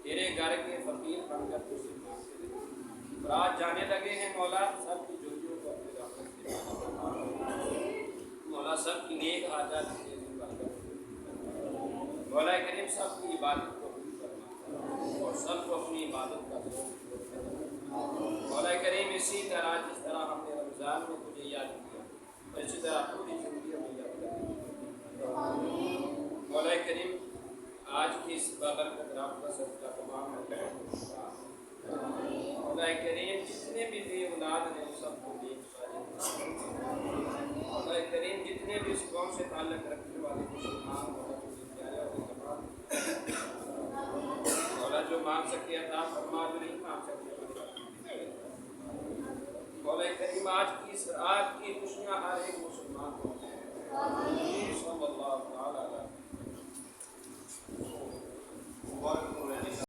تیرے گھر کے فقیر بن کر تجھے مانگتے رہے، اور آج جانے لگے ہیں مولا سب کی جولیوں کو اپنے رحمت سے مولا، سب کی نیک حاجات سے بن کر مولا کریم سب کی عبادت کو قبول کرنا اور سب کو اپنی عبادت کا ذوق مولا کریم اسی طرح جس طرح ہم نے رمضان میں تجھے یاد کیا اور اسی طرح پوری زندگی میں یاد کریں مولا کریم۔ آج کی اس بابرکت رات کا صدقہ تمام مولا کریم جتنے بھی بے اولاد ہیں سب کو نیک صالح مولا کریم جتنے بھی اس قوم سے تعلق رکھنے والے مسلمان مولا تجھے پیارے اور تمام مولا جو مانگ سکے عطا فرما، جو نہیں مانگ سکے مولا کریم آج کی خوشیاں ہر ایک مسلمان کو